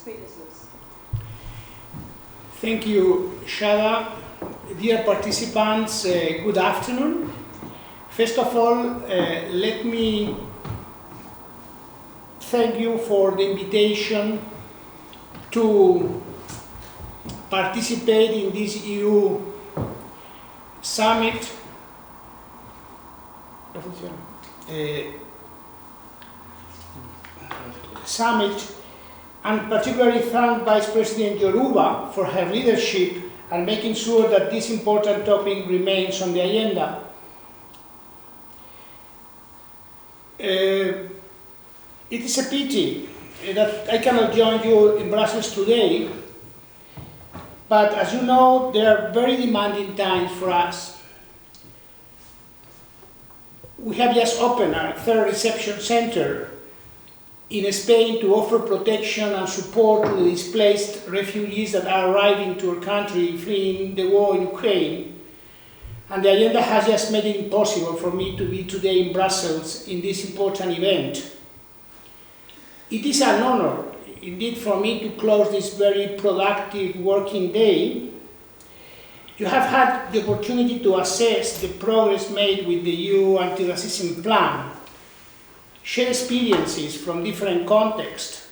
speechless. Thank you, Shada. Dear participants, good afternoon. First of all, let me thank you for the invitation to participate in this EU summit. And particularly thank Vice President Yoruba for her leadership and making sure that this important topic remains on the agenda. It is a pity that I cannot join you in Brussels today, but as you know, they are very demanding times for us. We have just opened our third reception center in Spain to offer protection and support to the displaced refugees that are arriving to our country fleeing the war in Ukraine. And the agenda has just made it impossible for me to be today in Brussels in this important event. It is an honor, indeed, for me to close this very productive working day. You have had the opportunity to assess the progress made with the EU anti-racism plan, share experiences from different contexts,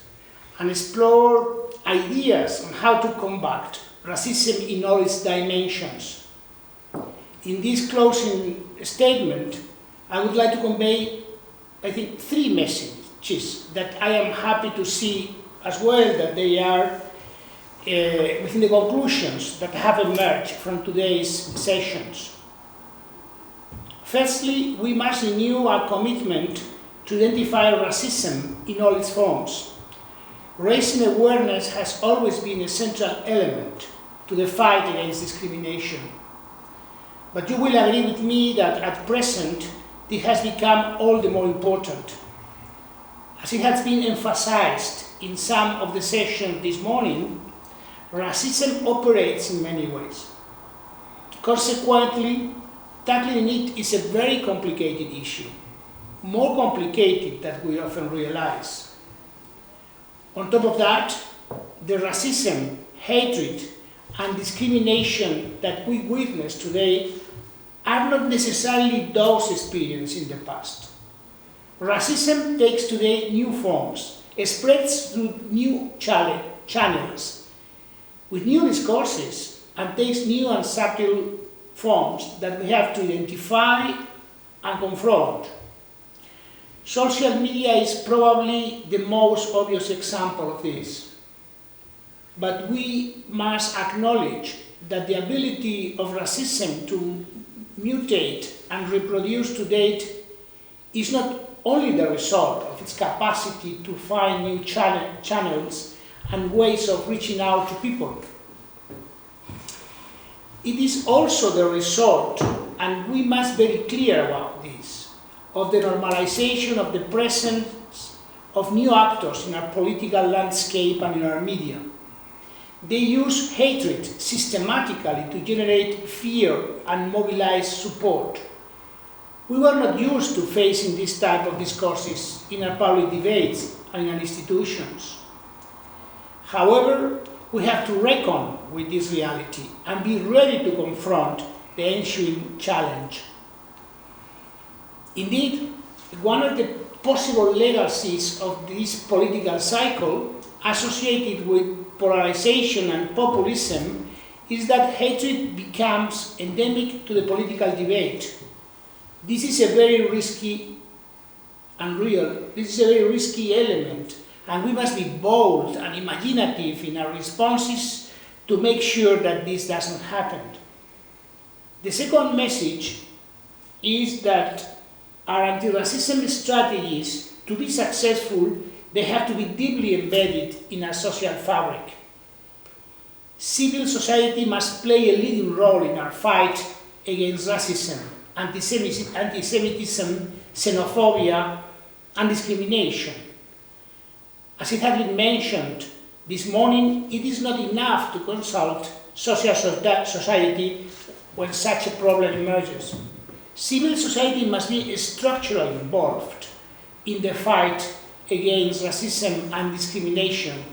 and explore ideas on how to combat racism in all its dimensions. In this closing statement, I would like to convey, I think, 3 messages that I am happy to see as well that they are within the conclusions that have emerged from today's sessions. Firstly, we must renew our commitment to identify racism in all its forms. Raising awareness has always been a central element to the fight against discrimination. But you will agree with me that at present, this has become all the more important. As it has been emphasized in some of the sessions this morning, racism operates in many ways. Consequently, tackling it is a very complicated issue, more complicated than we often realize. On top of that, the racism, hatred, and discrimination that we witness today are not necessarily those experienced in the past. Racism takes today new forms, it spreads through new channels, with new discourses, and takes new and subtle forms that we have to identify and confront. Social media is probably the most obvious example of this. But we must acknowledge that the ability of racism to mutate and reproduce to date is not only the result of its capacity to find new channels and ways of reaching out to people. It is also the result, and we must be very clear about this, of the normalization of the presence of new actors in our political landscape and in our media. They use hatred systematically to generate fear and mobilize support. We were not used to facing this type of discourses in our public debates and in our institutions. However, we have to reckon with this reality and be ready to confront the ensuing challenge. Indeed, one of the possible legacies of this political cycle associated with polarization and populism is that hatred becomes endemic to the political debate. This is a very risky element, and we must be bold and imaginative in our responses to make sure that this doesn't happen. The second message is that our anti-racism strategies, to be successful, they have to be deeply embedded in our social fabric. Civil society must play a leading role in our fight against racism, anti-Semitism, xenophobia, and discrimination. As it has been mentioned this morning, it is not enough to consult social society when such a problem emerges. Civil society must be structurally involved in the fight against racism and discrimination,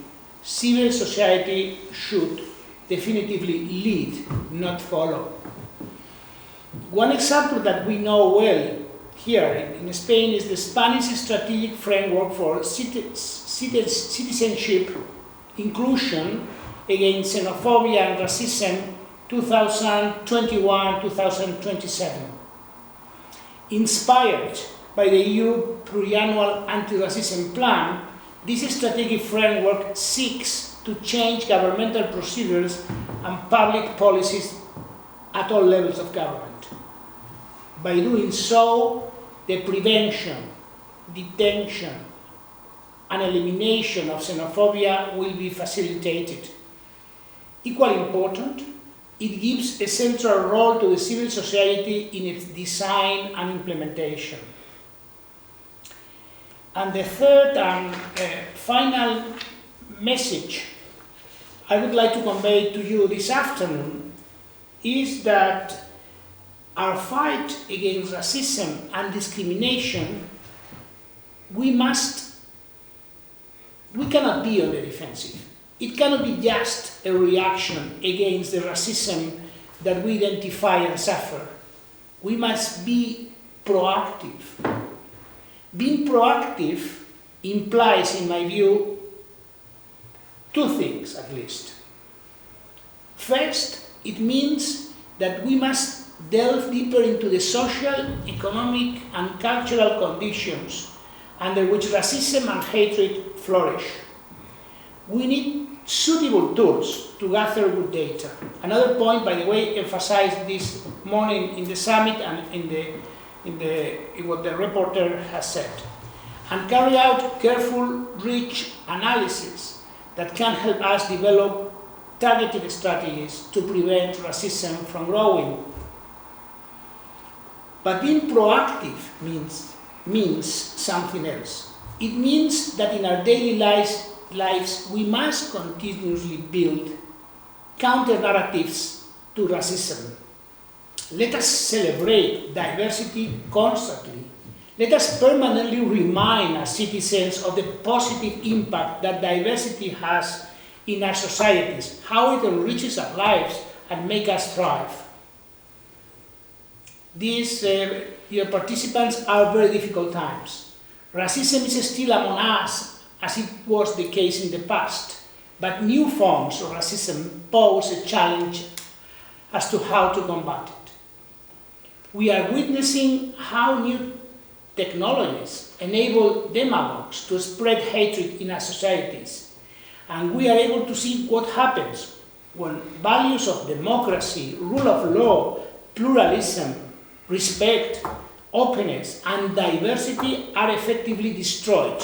civil society should definitively lead, not follow. One example that we know well here in Spain is the Spanish strategic framework for citizenship, inclusion against xenophobia and racism 2021-2027. Inspired by the EU Pluriannual Anti-Racism Plan, this strategic framework seeks to change governmental procedures and public policies at all levels of government. By doing so, the prevention, detection, and elimination of xenophobia will be facilitated. Equally important, it gives a central role to the civil society in its design and implementation. And the third and final message I would like to convey to you this afternoon is that our fight against racism and discrimination, we cannot be on the defensive. It cannot be just a reaction against the racism that we identify and suffer. We must be proactive. Being proactive implies, in my view, two things at least. First, it means that we must delve deeper into the social, economic, and cultural conditions under which racism and hatred flourish. We need suitable tools to gather good data. Another point, by the way, emphasized this morning in the summit and in what the reporter has said, and carry out careful, rich analysis that can help us develop targeted strategies to prevent racism from growing. But being proactive means something else. It means that in our daily lives we must continuously build counter-narratives to racism. Let us celebrate diversity constantly. Let us permanently remind our citizens of the positive impact that diversity has in our societies, how it enriches our lives and makes us thrive. These, dear participants, are very difficult times. Racism is still among us, as it was the case in the past, but new forms of racism pose a challenge as to how to combat it. We are witnessing how new technologies enable demagogues to spread hatred in our societies, and we are able to see what happens when values of democracy, rule of law, pluralism, respect, openness, and diversity are effectively destroyed.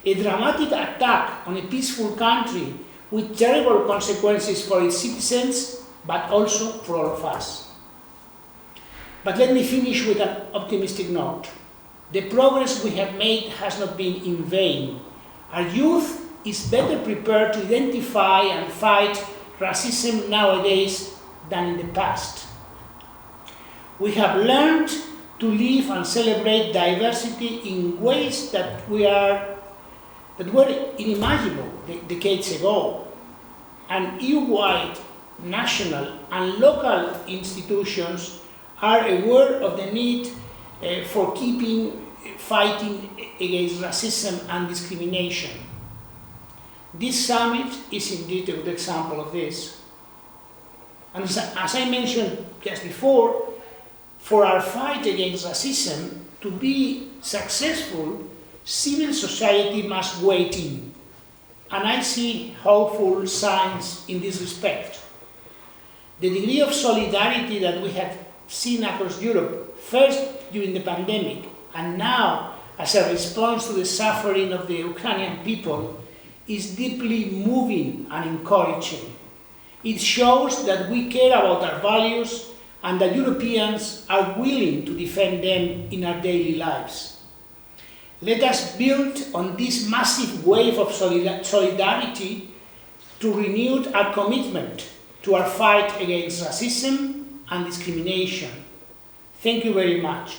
A dramatic attack on a peaceful country with terrible consequences for its citizens, but also for all of us. But let me finish with an optimistic note. The progress we have made has not been in vain. Our youth is better prepared to identify and fight racism nowadays than in the past. We have learned to live and celebrate diversity in ways that were unimaginable decades ago. And EU-wide, national and local institutions are aware of the need for fighting against racism and discrimination. This summit is indeed a good example of this. And as I mentioned just before, for our fight against racism to be successful, civil society must weigh in. And I see hopeful signs in this respect. The degree of solidarity that we have seen across Europe, first during the pandemic, and now as a response to the suffering of the Ukrainian people, is deeply moving and encouraging. It shows that we care about our values and that Europeans are willing to defend them in our daily lives. Let us build on this massive wave of solidarity to renew our commitment to our fight against racism and discrimination. Thank you very much.